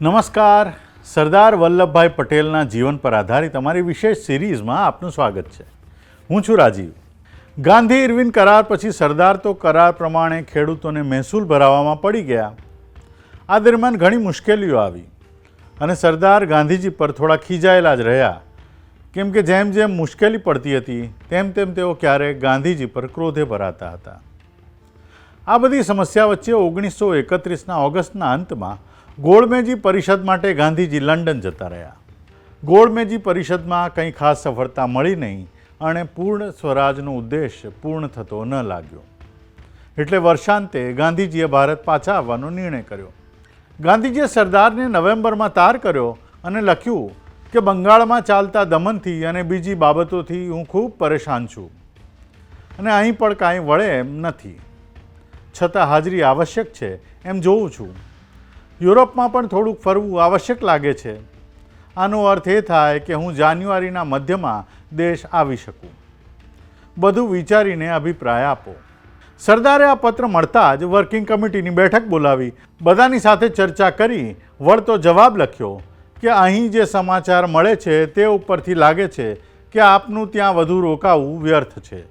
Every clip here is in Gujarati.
નમસ્કાર. સરદાર વલ્લભભાઈ પટેલના જીવન પર આધારિત અમારી વિશેષ સિરીઝમાં આપનું સ્વાગત છે. હું છું રાજીવ. ગાંધી ઇરવિન કરાર પછી સરદાર તો કરાર પ્રમાણે ખેડૂતોને મહેસૂલ ભરાવવામાં પડી ગયા. આ દરમિયાન ઘણી મુશ્કેલીઓ આવી અને સરદાર ગાંધીજી પર થોડા ખીજાયેલા જ રહ્યા, કેમ કે જેમ જેમ મુશ્કેલી પડતી હતી તેમ તેમ તેઓ ક્યારેક ગાંધીજી પર ક્રોધે ભરાતા હતા. આ બધી સમસ્યા વચ્ચે 1931ના ઓગસ્ટના અંતમાં ગોળમેજી પરિષદ માટે ગાંધીજી લંડન જતા રહ્યા. ગોળમેજી પરિષદમાં કંઈ ખાસ સફળતા મળી નહીં અને પૂર્ણ સ્વરાજનો ઉદ્દેશ પૂર્ણ થતો ન લાગ્યો. એટલે વર્ષાંતે ગાંધીજીએ ભારત પાછા આવવાનો નિર્ણય કર્યો. ગાંધીજીએ સરદારને નવેમ્બરમાં તાર કર્યો અને લખ્યું કે બંગાળમાં ચાલતા દમનથી અને બીજી બાબતોથી હું ખૂબ પરેશાન છું અને અહીં પણ કાંઈ વળે એમ નથી. છતાં હાજરી આવશ્યક છે એમ જોઉં છું. યુરોપમાં પણ થોડુંક ફરવું આવશ્યક લાગે છે. આનો અર્થ એ થાય કે હું જાન્યુઆરીના મધ્યમાં દેશ આવી શકું. બધું વિચારીને અભિપ્રાય આપો. સરદારે આ પત્ર મળતા જ વર્કિંગ કમિટીની બેઠક બોલાવી બધાની સાથે ચર્ચા કરી વળતો જવાબ લખ્યો કે અહીં જે સમાચાર મળે છે તે ઉપરથી લાગે છે કે આપનું ત્યાં વધુ રોકાવું વ્યર્થ છે.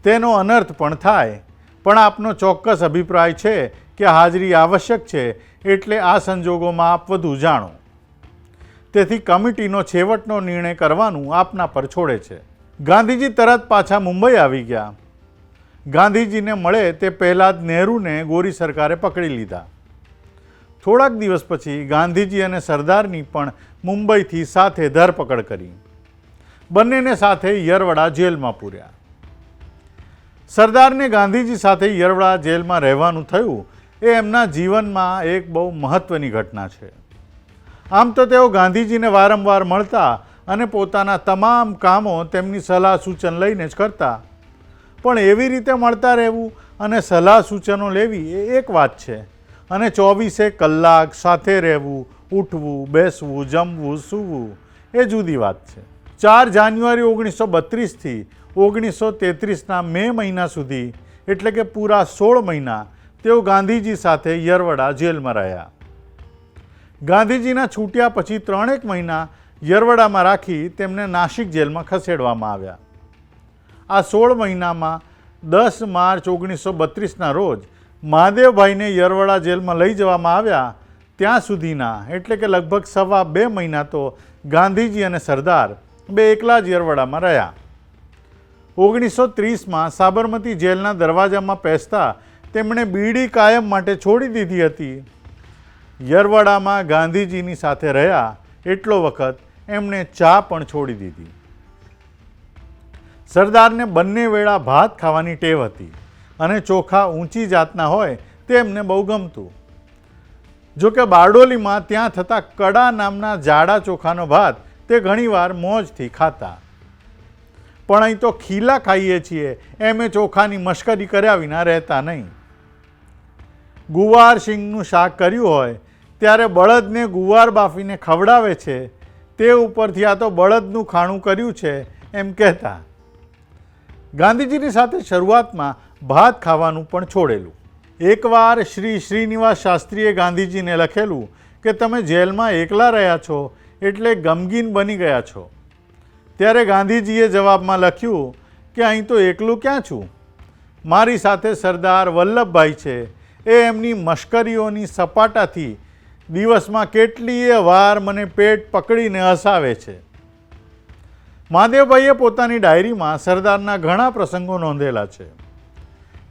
તેનો અનર્થ પણ થાય, પણ આપનો ચોક્કસ અભિપ્રાય છે કે હાજરી આવશ્યક છે, એટલે આ સંજોગોમાં આપ વધુ જાણો. તેથી કમિટીનો છેવટનો નિર્ણય કરવાનું આપના પર છોડે છે. ગાંધીજી તરત પાછા મુંબઈ આવી ગયા. ગાંધીજીને મળે તે પહેલાં જ નહેરુને ગોરી સરકારે પકડી લીધા. થોડાક દિવસ પછી ગાંધીજી અને સરદારની પણ મુંબઈથી સાથે ધરપકડ કરી. બંનેને સાથે યરવડા જેલમાં પૂર્યા. સરદારને ગાંધીજી સાથે યરવડા જેલમાં રહેવાનું થયું એ એમના જીવનમાં એક બહુ મહત્ત્વની ઘટના છે. આમ તો તેઓ ગાંધીજીને વારંવાર મળતા અને પોતાના તમામ કામો તેમની સલાહ સૂચન લઈને જ કરતા. પણ એવી રીતે મળતા રહેવું અને સલાહ સૂચનો લેવી એ એક વાત છે, અને 24 કલાક સાથે રહેવું, ઉઠવું, બેસવું, જમવું, સૂવું એ જુદી વાત છે. 4 જાન્યુઆરી 1932થી 1933ના મે મહિના સુધી, એટલે કે પૂરા 16 મહિના તેઓ ગાંધીજી સાથે યરવડા જેલમાં રહ્યા. ગાંધીજીના છૂટ્યા પછી 3 મહિના યરવડામાં રાખી તેમને નાસિક જેલમાં ખસેડવામાં આવ્યા. આ 16 મહિનામાં 10 માર્ચ 1932ના રોજ મહાદેવભાઈને યરવડા જેલમાં લઈ જવામાં આવ્યા. ત્યાં સુધીના એટલે કે લગભગ 2.25 મહિના તો ગાંધીજી અને સરદાર બે એકલા જ યરવડામાં રહ્યા. 1930માં સાબરમતી જેલના દરવાજામાં પેસતા તેમણે બીડી કાયમ માટે છોડી દીધી હતી. યરવડામાં ગાંધીજીની સાથે રહ્યા એટલો વખત એમણે ચા પણ છોડી દીધી. સરદારને બંને વેળા ભાત ખાવાની ટેવ હતી અને ચોખા ઊંચી જાતના હોય તે એમને બહુ ગમતું. જોકે બારડોલીમાં ત્યાં થતા કડા નામના જાડા ચોખાનો ભાત તે ઘણીવાર મોજથી ખાતા. પણ અહીં તો ખીલા ખાઈએ છીએ એમ એ ચોખાની મશ્કરી કર્યા વિના રહેતા નહીં. ગુવાર શીંગનું શાક કર્યું હોય ત્યારે બળદને ગુવાર બાફીને ખવડાવે છે, તે ઉપરથી આ તો બળદનું ખાણું કર્યું છે એમ કહેતા. ગાંધીજીની સાથે શરૂઆતમાં ભાત ખાવાનું પણ છોડેલું. એકવાર શ્રી શ્રીનિવાસ શાસ્ત્રીએ ગાંધીજીને લખેલું કે તમે જેલમાં એકલા રહ્યા છો એટલે ગમગીન બની ગયા છો. ત્યારે ગાંધીજીએ જવાબમાં લખ્યું કે અહીં તો એકલું ક્યાં છું, મારી સાથે સરદાર વલ્લભભાઈ છે. એ એમની મશ્કરીઓની સપાટાથી દિવસમાં કેટલીય વાર મને પેટ પકડીને હસાવે છે. મહાદેવભાઈએ પોતાની ડાયરીમાં સરદારના ઘણા પ્રસંગો નોંધેલા છે.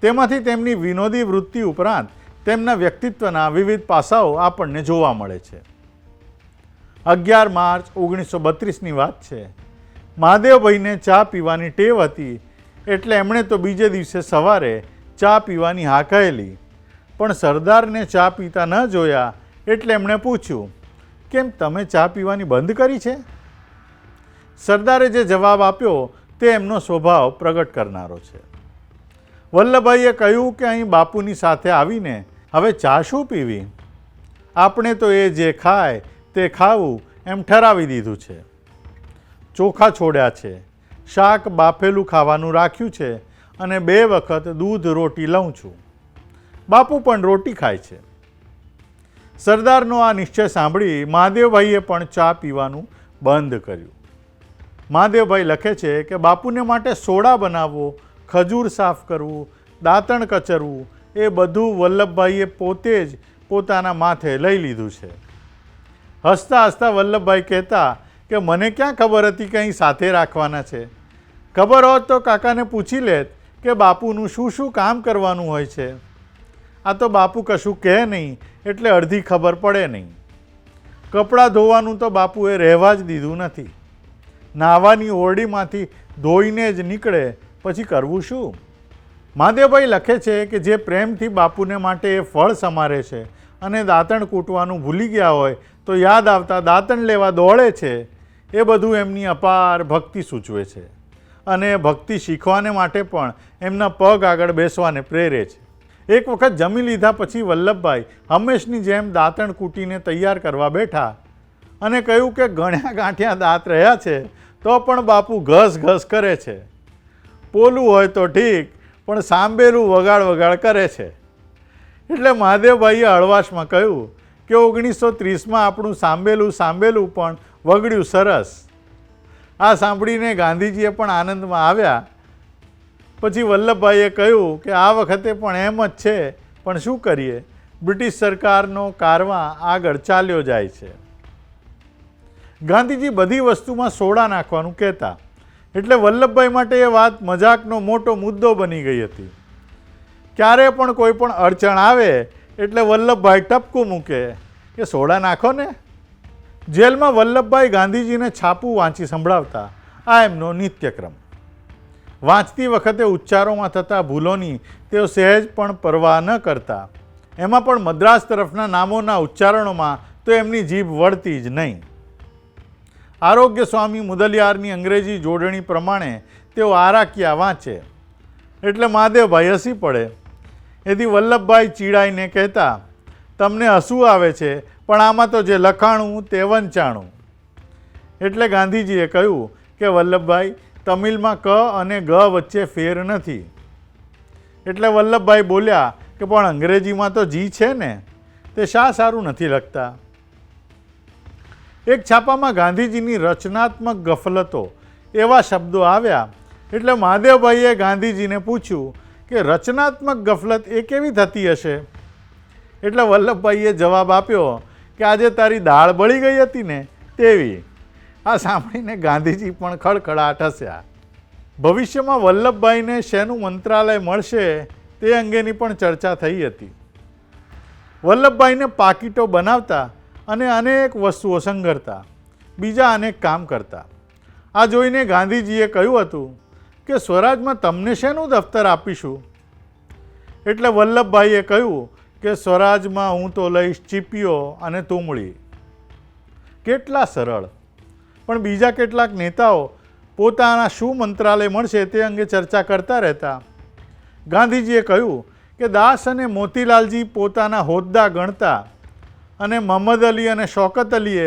તેમાંથી તેમની વિનોદી વૃત્તિ ઉપરાંત તેમના વ્યક્તિત્વના વિવિધ પાસાઓ આપણને જોવા મળે છે. 11 માર્ચ 1932ની વાત છે. મહાદેવભાઈને ચા પીવાની ટેવ હતી, એટલે એમણે તો બીજે દિવસે સવારે ચા પીવાની હા કહેલી. પણ સરદારને ચા પીતા ન જોયા એટલે એમણે પૂછ્યું, કેમ તમે ચા પીવાની બંધ કરી છે? સરદારે જે જવાબ આપ્યો તે એમનો સ્વભાવ પ્રગટ કરનારો છે. વલ્લભભાઈએ કહ્યું કે અહીં બાપુની સાથે આવીને હવે ચા શું પીવી, આપણે તો એ જે ખાય તે ખાવું એમ ઠરાવી દીધું છે. ચોખા છોડ્યા છે, શાક બાફેલું ખાવાનું રાખ્યું છે અને 2 વખત દૂધ રોટી લઉં છું. બાપુ પણ રોટી ખાય છે. સરદારનો આ નિશ્ચય સાંભળી મહાદેવભાઈએ પણ ચા પીવાનું બંધ કર્યું. મહાદેવભાઈ લખે છે કે બાપુને માટે સોડા બનાવવો, ખજૂર સાફ કરવું, દાંતણ કચરવું એ બધું વલ્લભભાઈએ પોતે જ પોતાના માથે લઈ લીધું છે. હસતા હસતા વલ્લભભાઈ કહેતા કે મને ક્યાં ખબર હતી કે અહીં સાથે રાખવાના છે. ખબર હોત તો કાકાને પૂછી લેત કે બાપુનું શું શું કામ કરવાનું હોય છે. આ તો બાપુ કશું કહે નહીં એટલે અડધી ખબર પડે નહીં. કપડાં ધોવાનું તો બાપુએ રહેવા જ દીધું નથી. નાહવાની ઓરડીમાંથી ધોઈને જ નીકળે પછી કરવું શું? મહાદેવભાઈ લખે છે કે જે પ્રેમથી બાપુને માટે એ ફળ સમારે છે અને દાંતણ કૂટવાનું ભૂલી ગયા હોય તો યાદ આવતા દાંતણ લેવા દોડે છે, એ બધું એમની અપાર ભક્તિ સૂચવે છે અને ભક્તિ શીખવાને માટે પણ એમના પગ આગળ બેસવાને પ્રેરે છે. એક વખત જમી લીધા પછી વલ્લભભાઈ હંમેશની જેમ દાંતણ કૂટીને તૈયાર કરવા બેઠા અને કહ્યું કે ગણ્યા ગાંઠ્યા દાંત રહ્યા છે તો પણ બાપુ ઘસ ઘસ કરે છે. પોલું હોય તો ઠીક, પણ સાંભેલું વગાડ કરે છે. એટલે મહાદેવભાઈએ હળવાશમાં કહ્યું કે 1930માં આપણું સાંભેલું પણ વગડ્યું સરસ. આ સાંભળીને ગાંધીજીએ પણ આનંદમાં આવ્યા. પછી વલ્લભભાઈએ કહ્યું કે આ વખતે પણ એમ જ છે, પણ શું કરીએ, બ્રિટિશ સરકારનો કારવા આગળ ચાલ્યો જાય છે. ગાંધીજી બધી વસ્તુમાં સોડા નાખવાનું કહેતા એટલે વલ્લભભાઈ માટે એ વાત મજાકનો મોટો મુદ્દો બની ગઈ હતી. ક્યારે પણ કોઈ પણ અડચણ આવે એટલે વલ્લભભાઈ ટપકું મૂકે કે સોડા નાખો ને. જેલમાં વલ્લભભાઈ ગાંધીજીને છાપું વાંચી સંભળાવતા. આ એમનો નિત્યક્રમ. વાંચતી વખતે ઉચ્ચારોમાં થતા ભૂલોની તેઓ સહેજ પણ પરવા ન કરતા. એમાં પણ મદ્રાસ તરફના નામોના ઉચ્ચારણોમાં તો એમની જીભ વળતી જ નહીં. આરોગ્ય સ્વામી મુદલિયારની અંગ્રેજી જોડણી પ્રમાણે તેઓ આરાકિયા વાંચે એટલે મહાદેવભાઈ હસી પડે. એથી વલ્લભભાઈ ચીડાઈને કહેતા, તમને હસવું આવે છે પણ આમાં તો જે લખાણું તે વંચાણું. એટલે ગાંધીજીએ કહ્યું કે વલ્લભભાઈ, તમિલમાં ક અને ગ વચ્ચે ફેર નથી. એટલે વલ્લભભાઈ બોલ્યા કે પણ અંગ્રેજીમાં તો જી છે ને, તે શા સારું નથી લખતા. એક છાપામાં ગાંધીજીની રચનાત્મક ગફલતો એવા શબ્દો આવ્યા એટલે મહાદેવભાઈએ ગાંધીજીને પૂછ્યું કે રચનાત્મક ગફલત એ કેવી થતી હશે. એટલે વલ્લભભાઈએ જવાબ આપ્યો કે આજે તારી દાળ બળી ગઈ હતી ને તેવી. આ સાંભળીને ગાંધીજી પણ ખડખડાટ હસ્યા. ભવિષ્યમાં વલ્લભભાઈને શેનું મંત્રાલય મળશે તે અંગેની પણ ચર્ચા થઈ હતી. વલ્લભભાઈને પાકીટો બનાવતા અને અનેક વસ્તુઓ સંઘરતા, બીજા અનેક કામ કરતા. આ જોઈને ગાંધીજીએ કહ્યું હતું કે સ્વરાજમાં તમને શેનું દફતર આપીશું. એટલે વલ્લભભાઈએ કહ્યું કે સ્વરાજમાં હું તો લઈશ ચીપીઓ અને તુમળી. કેટલા સરળ! પણ બીજા કેટલાક નેતાઓ પોતાના શું મંત્રાલય મળશે તે અંગે ચર્ચા કરતા રહેતા. ગાંધીજીએ કહ્યું કે દાસ અને મોતીલાલજી પોતાના હોદ્દા ગણતા અને મહમ્મદ અલી અને શૌકત અલીએ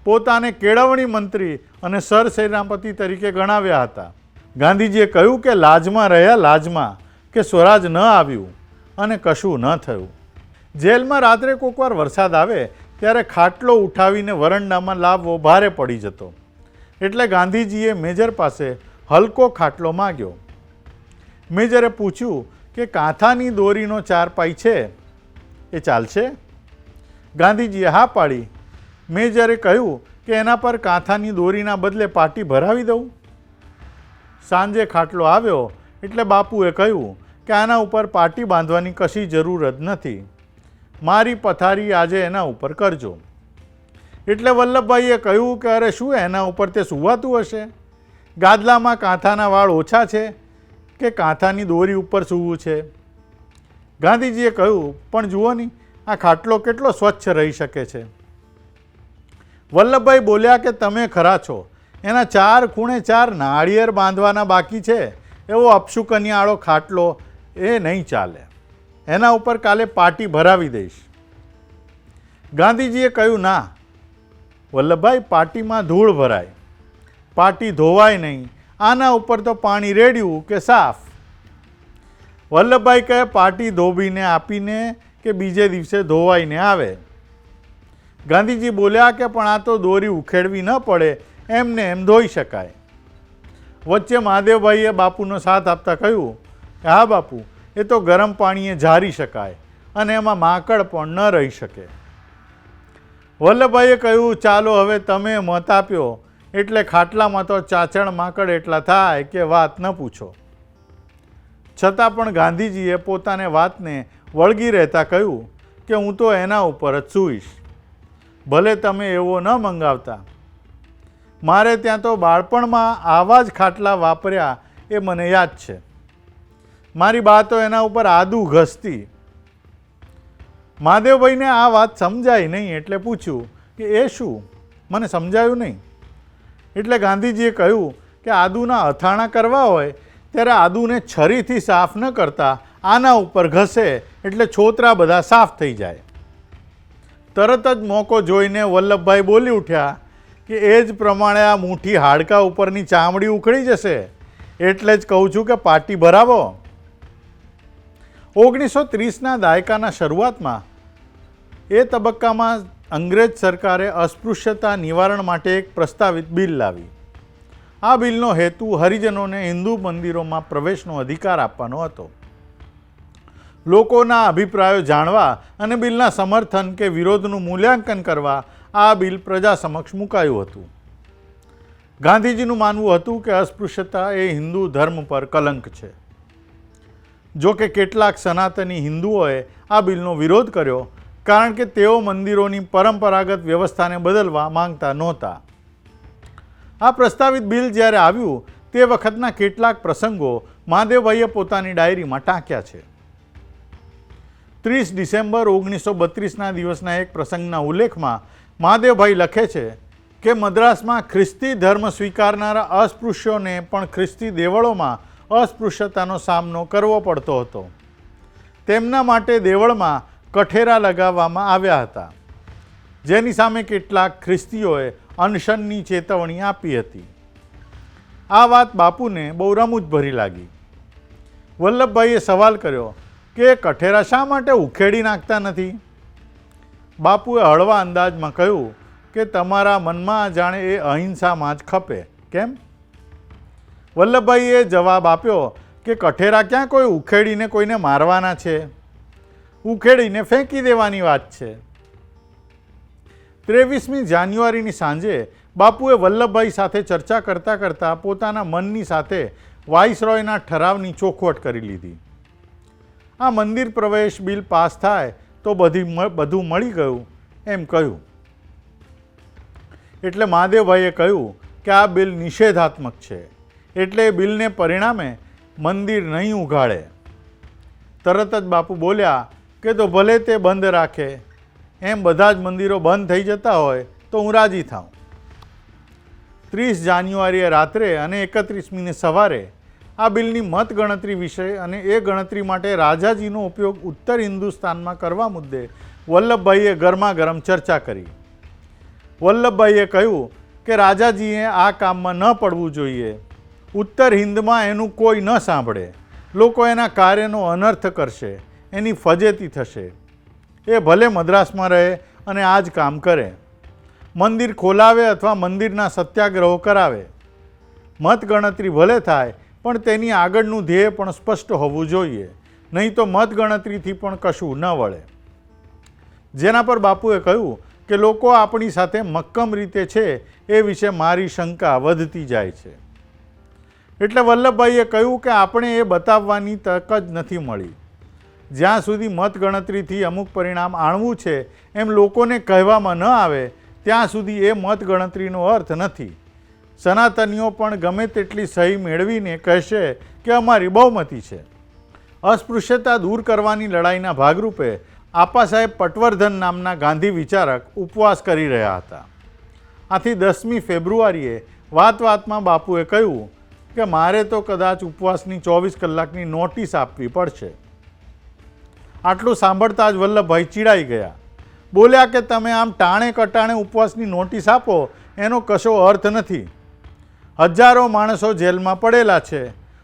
પોતાને કેળવણી મંત્રી અને સરસેનાપતિ તરીકે ગણાવ્યા હતા. ગાંધીજીએ કહ્યું કે લાજમાં રહ્યા લાજમાં કે સ્વરાજ ન આવ્યું અને કશું ન થયું. જેલમાં રાત્રે કોકવાર વરસાદ આવે ત્યારે ખાટલો ઉઠાવીને વરંડામાં લાવવો ભારે પડી જતો. એટલે ગાંધીજીએ મેજર પાસે હલકો ખાટલો માગ્યો. મેજરે પૂછ્યું કે કાંથાની દોરીનો 4 પાઈ છે, એ ચાલશે? ગાંધીજીએ હા પાડી. મેજરે કહ્યું કે એના પર કાંથાની દોરીના બદલે પાટી ભરાવી દઉં. સાંજે ખાટલો આવ્યો એટલે બાપુએ કહ્યું કે આના ઉપર પાટી બાંધવાની કશી જરૂર જ નથી, મારી પથારી આજે એના ઉપર કરજો. એટલે વલ્લભભાઈએ કહ્યું કે અરે શું એના ઉપર તે સૂવાતું હશે? ગાદલામાં કાંથાના વાળ ઓછા છે કે કાંથાની દોરી ઉપર સૂવું છે? ગાંધીજીએ કહ્યું પણ જુઓ ની, આ ખાટલો કેટલો સ્વચ્છ રહી શકે છે. વલ્લભભાઈ બોલ્યા કે તમે ખરા છો, એના 4 ખૂણે 4 નાળિયેર બાંધવાના બાકી છે, એવો અપશુકનિયાળો ખાટલો એ નહીં ચાલે. એના ઉપર કાલે પાટી ભરાવી દઈશ. ગાંધીજીએ કહ્યું ના વલ્લભભાઈ, પાટીમાં ધૂળ ભરાય, પાટી ધોવાય નહીં, આના ઉપર તો પાણી રેડ્યું કે સાફ. વલ્લભભાઈ કહે પાટી ધોબીને આપીને કે બીજે દિવસે ધોવાઈને આવે. ગાંધીજી બોલ્યા કે પણ આ તો દોરી ઉખેડવી ન પડે, એમને એમ ધોઈ શકાય. વચ્ચે મહાદેવભાઈએ બાપુનો સાથ આપતા કહ્યું કે હા બાપુ, એ તો ગરમ પાણીએ ઝારી શકાય અને એમાં માંકડ પણ ન રહી શકે. વલ્લભભાઈએ કહ્યું ચાલો હવે તમે મત આપ્યો એટલે ખાટલામાં તો ચાચણ માંકડ એટલા થાય કે વાત ન પૂછો. છતાં પણ ગાંધીજીએ પોતાને વાતને વળગી રહેતા કહ્યું કે હું તો એના ઉપર જ સૂઈશ, ભલે તમે એવો ન મંગાવતા. મારે ત્યાં તો બાળપણમાં આવા જ ખાટલા વાપર્યા એ મને યાદ છે. મારી બા તો એના ઉપર આદુ ઘસતી. મહાદેવભાઈને આ વાત સમજાય નહીં એટલે પૂછ્યું કે એ શું, મને સમજાયું નહીં. એટલે ગાંધીજીએ કહ્યું કે આદુના અથાણા કરવા હોય ત્યારે આદુને છરીથી સાફ ન કરતા આના ઉપર ઘસે એટલે છોતરા બધા સાફ થઈ જાય. તરત જ મોકો જોઈને વલ્લભભાઈ બોલી ઉઠ્યા કે એ જ પ્રમાણે આ મુઠ્ઠી હાડકા ઉપરની ચામડી ઉખડી જશે, એટલે જ કહું છું કે પાટી ભરાવો. 1930ના દાયકાના શરૂઆતમાં એ તબક્કામાં અંગ્રેજ સરકારે અસ્પૃશ્યતા નિવારણ માટે એક પ્રસ્તાવિત બિલ લાવી. આ બિલનો હેતુ હરિજનોને હિન્દુ મંદિરોમાં પ્રવેશનો અધિકાર આપવાનો હતો. લોકોના અભિપ્રાયો જાણવા અને બિલના સમર્થન કે વિરોધનું મૂલ્યાંકન કરવા આ બિલ પ્રજા સમક્ષ મુકાયું હતું. ગાંધીજીનું માનવું હતું કે અસ્પૃશ્યતા એ હિન્દુ ધર્મ પર કલંક છે. જો કે કેટલાક સનાતની હિન્દુઓએ આ બિલનો વિરોધ કર્યો કારણ કે તેઓ મંદિરોની પરંપરાગત વ્યવસ્થાને બદલવા માંગતા નહોતા. આ પ્રસ્તાવિત બિલ જ્યારે આવ્યું તે વખતના કેટલાક પ્રસંગો મહાદેવભાઈએ પોતાની ડાયરીમાં ટાંક્યા છે. 30 ડિસેમ્બર 1932ના દિવસના એક પ્રસંગના ઉલ્લેખમાં મહાદેવભાઈ લખે છે કે મદ્રાસમાં ખ્રિસ્તી ધર્મ સ્વીકારનારા અસ્પૃશ્યોને પણ ખ્રિસ્તી દેવળોમાં અસ્પૃશ્યતાનો સામનો કરવો પડતો હતો. તેમના માટે દેવળમાં કઠેરા લગાવવામાં આવ્યા હતા, જેની સામે કેટલાક ખ્રિસ્તીઓએ અનશનની ચેતવણી આપી હતી. આ વાત બાપુને બહુ રમૂજભરી લાગી. વલ્લભભાઈએ સવાલ કર્યો કે કઠેરા શા માટે ઉખેડી નાખતા નથી? બાપુએ હળવા અંદાજમાં કહ્યું કે તમારા મનમાં જાણે એ અહિંસામાં જ ખપે. કેમ? વલ્લભભાઈએ જવાબ આપ્યો કે કઠેરા ક્યાં કોઈ ઉખેડીને કોઈને મારવાના છે, ઉખેડીને ફેંકી દેવાની વાત છે. 23મી જાન્યુઆરીની સાંજે બાપુએ વલ્લભભાઈ સાથે ચર્ચા કરતાં કરતાં પોતાના મનની સાથે વાઇસરોયના ઠરાવની ચોખવટ કરી લીધી. આ મંદિર પ્રવેશ બિલ પાસ થાય તો બધું મળી ગયું એમ કહ્યું. એટલે મહાદેવભાઈએ કહ્યું કે આ બિલ નિષેધાત્મક છે, એટલે બિલને પરિણામે મંદિર નહીં ઉઘાડે. તરત જ બાપુ બોલ્યા કે તો ભલે તે બંધ રાખે, એમ બધા જ મંદિરો બંધ થઈ જતા હોય તો હું રાજી થાઉં. 30 જાન્યુઆરીએ રાત્રે અને 31મીને સવારે આ બિલની મત ગણતરી વિશે અને એ ગણતરી માટે રાજાજીનો ઉપયોગ ઉત્તર હિન્દુસ્તાનમાં કરવા મુદ્દે વલ્લભભાઈએ ગરમાગરમ ચર્ચા કરી. વલ્લભભાઈએ કહ્યું કે રાજાજીએ આ કામમાં ન પડવું જોઈએ. ઉત્તર હિન્દમાં એનું કોઈ ન સાંભળે, લોકો એના કાર્યનો અનર્થ કરશે, એની ફજેતી થશે. એ ભલે મદ્રાસમાં રહે અને આ જ કામ કરે, મંદિર ખોલાવે અથવા મંદિરના સત્યાગ્રહો કરાવે. મતગણતરી ભલે થાય પણ તેની આગળનું ધ્યેય પણ સ્પષ્ટ હોવું જોઈએ, નહીં તો મતગણતરીથી પણ કશું ન વળે. જેના પર બાપુએ કહ્યું કે લોકો આપણી સાથે મક્કમ રીતે છે એ વિશે મારી શંકા વધતી જાય છે. એટલે વલ્લભભાઈએ કહ્યું કે આપણે એ બતાવવાની તક જ નથી મળી. જ્યાં સુધી મતગણતરીથી અમુક પરિણામ આણવું છે એમ લોકોને કહેવામાં ન આવે ત્યાં સુધી એ મતગણતરીનો અર્થ નથી. સનાતનીઓ પણ ગમે તેટલી સહી મેળવીને કહેશે કે અમારી બહુમતી છે. અસ્પૃશ્યતા દૂર કરવાની લડાઈના ભાગરૂપે આપા સાહેબ પટવર્ધન નામના ગાંધી વિચારક ઉપવાસ કરી રહ્યા હતા. આથી 10મી ફેબ્રુઆરીએ વાતમાં બાપુએ કહ્યું કે મારે તો કદાચ ઉપવાસની 24 કલાકની નોટિસ આપવી પડશે. આટલું સાંભળતા જ વલ્લભભાઈ ચીડાઈ ગયા. બોલ્યા કે તમે આમ ટાણે કટાણે ઉપવાસની નોટિસ આપો એનો કશો અર્થ નથી. હજારો માણસો જેલમાં પડેલા છે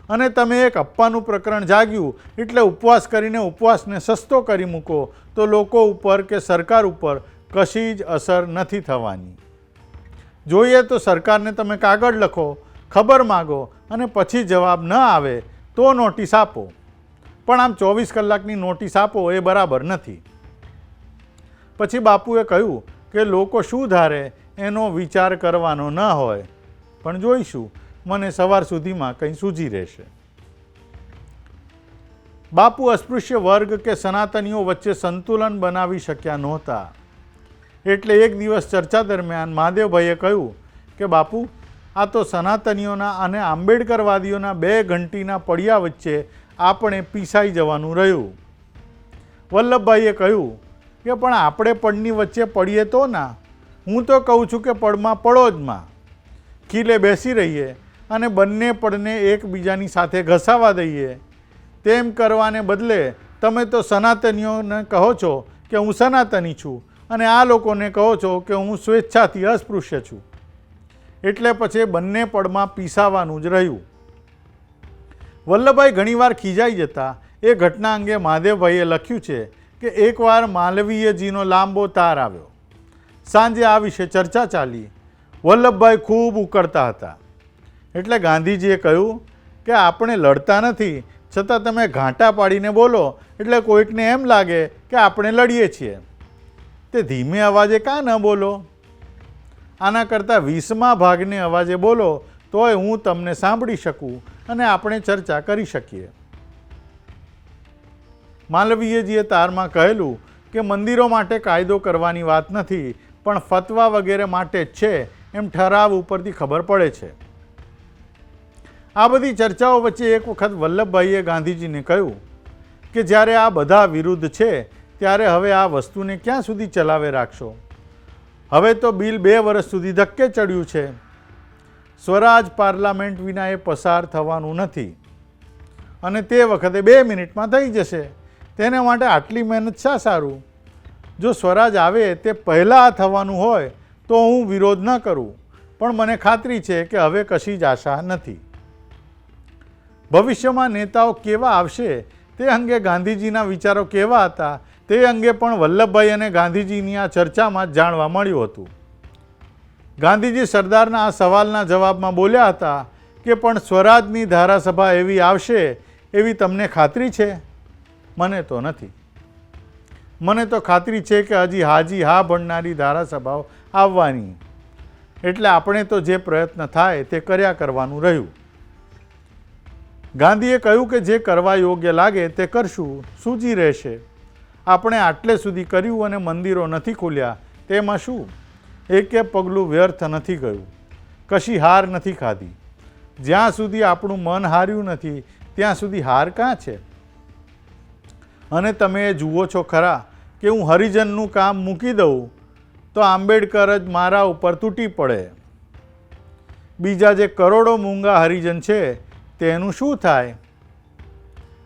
અને તમે એક અપ્પાનું પ્રકરણ જાગ્યું એટલે ઉપવાસ કરીને ઉપવાસને સસ્તો કરી મૂકો તો લોકો ઉપર કે સરકાર ઉપર કશી જ અસર નથી થવાની. જોઈએ તો સરકારને તમે કાગળ લખો, ખબર માગો અને પછી જવાબ ન આવે તો નોટિસ આપો, પણ આમ 24 કલાકની નોટિસ આપો એ બરાબર નથી. પછી બાપુએ કહ્યું કે લોકો શું ધારે એનો વિચાર કરવાનો ન હોય, પણ જોઈશું, મને સવાર સુધીમાં કંઈ સૂઝી રહેશે. બાપુ અસ્પૃશ્ય વર્ગ કે સનાતનીઓ વચ્ચે સંતુલન બનાવી શક્યા નહોતા. એટલે એક દિવસ ચર્ચા દરમિયાન મહાદેવભાઈએ કહ્યું કે બાપુ, આ તો સનાતનીઓના અને આંબેડકરવાદીઓના 2 ઘંટીના પડ્યા વચ્ચે આપણે પીસાઈ જવાનું રહ્યું. વલ્લભભાઈએ કહ્યું કે પણ આપણે પડની વચ્ચે પડીએ તો ના. હું તો કહું છું કે પડમાં પડો જ માં. ખીલે બેસી રહીએ અને બંને પડને એકબીજાની સાથે ઘસાવા દઈએ. તેમ કરવાને બદલે તમે તો સનાતનીઓને કહો છો કે હું સનાતની છું અને આ લોકોને કહો છો કે હું સ્વેચ્છાથી અસ્પૃશ્ય છું. એટલે પછી બંને પડમાં પીસાવાનું જ રહ્યું. વલ્લભભાઈ ઘણીવાર ખીજાઈ જતા. એ ઘટના અંગે મહાદેવભાઈએ લખ્યું છે કે એકવાર માલવીયજીનો લાંબો તાર આવ્યો. સાંજે આ વિશે ચર્ચા ચાલી. વલ્લભભાઈ ખૂબ ઉકળતા હતા. એટલે ગાંધીજીએ કહ્યું કે આપણે લડતા નથી, છતાં તમે ઘાંટા પાડીને બોલો એટલે કોઈકને એમ લાગે કે આપણે લડીએ છીએ. તે ધીમે અવાજે કાં ન બોલો? આના કરતાં 20મા ભાગને અવાજે બોલો તોય હું તમને સાંભળી શકું અને આપણે ચર્ચા કરી શકીએ. માલવીયજીએ તારમાં કહેલું કે મંદિરો માટે કાયદો કરવાની વાત નથી, પણ ફતવા વગેરે માટે જ છે એમ ઠરાવ ઉપરથી ખબર પડે છે. આ બધી ચર્ચાઓ વચ્ચે એક વખત વલ્લભભાઈએ ગાંધીજીને કહ્યું કે જ્યારે આ બધા વિરુદ્ધ છે ત્યારે હવે આ વસ્તુને ક્યાં સુધી ચલાવે રાખશો? હવે તો બિલ 2 વર્ષ સુધી ધક્કે ચડ્યું છે. સ્વરાજ પાર્લામેન્ટ વિના એ પસાર થવાનું નથી અને તે વખતે 2 મિનિટમાં થઈ જશે. તેને માટે આટલી મહેનત શા સારું? જો સ્વરાજ આવે તે પહેલાં થવાનું હોય તો હું વિરોધ ન કરું, પણ મને ખાતરી છે કે હવે કશી જ આશા નથી. ભવિષ્યમાં નેતાઓ કેવા આવશે તે અંગે ગાંધીજીના વિચારો કેવા હતા તે અંગે પણ વલ્લભભાઈ અને ગાંધીજીની આ ચર્ચામાં જ જાણવા મળ્યું હતું. ગાંધીજી સરદારના આ સવાલના જવાબમાં બોલ્યા હતા કે પણ સ્વરાજની ધારાસભા એવી આવશે એવી તમને ખાતરી છે? મને તો નથી. મને તો ખાતરી છે કે હજી હાજી હા ભણનારી ધારાસભાઓ આવવાની. એટલે આપણે તો જે પ્રયત્ન થાય તે કર્યા કરવાનું રહ્યું. ગાંધીએ કહ્યું કે જે કરવા યોગ્ય લાગે તે કરશું, સૂઝી રહેશે. આપણે આટલે સુધી કર્યું અને મંદિરો નથી ખોલ્યા, તેમાં શું? એકે પગલું વ્યર્થ નથી ગયું, કશી હાર નથી ખાધી. જ્યાં સુધી આપણું મન હાર્યું નથી ત્યાં સુધી હાર કાં છે? અને તમે જુઓ છો ખરા કે હું હરિજનનું કામ મૂકી દઉં તો આંબેડકર જ મારા ઉપર તૂટી પડે. બીજા જે કરોડો મૂંગા હરિજન છે તેનું શું થાય?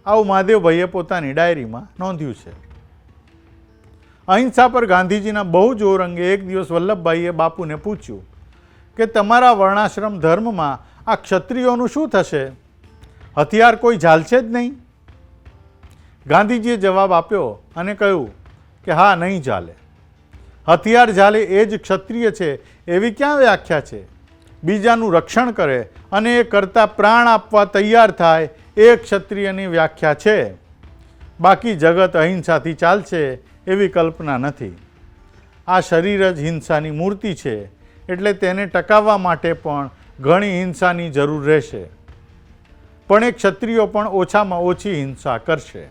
આવું મહાદેવભાઈએ પોતાની ડાયરીમાં નોંધ્યું છે. અહિંસા પર ગાંધીજીના બહુ જોર અંગે એક દિવસ વલ્લભભાઈએ બાપુને પૂછ્યું કે તમારા વર્ણાશ્રમ ધર્મમાં આ ક્ષત્રિયોનું શું થશે? હથિયાર કોઈ ઝાલશે જ નહીં? ગાંધીજીએ જવાબ આપ્યો અને કહ્યું કે હા, નહીં ઝાલે. હથિયાર ઝાલે એ જ ક્ષત્રિય છે એવી ક્યાં વ્યાખ્યા છે? બીજાનું રક્ષણ કરે અને એ કરતાં પ્રાણ આપવા તૈયાર થાય એ ક્ષત્રિયની વ્યાખ્યા છે. બાકી જગત અહિંસાથી ચાલશે એવી કલ્પના નથી. આ શરીર જ હિંસાની મૂર્તિ છે, એટલે તેને ટકાવવા માટે પણ ઘણી હિંસાની જરૂર રહેશે. પણ એ ક્ષત્રિયો પણ ઓછામાં ઓછી હિંસા કરશે.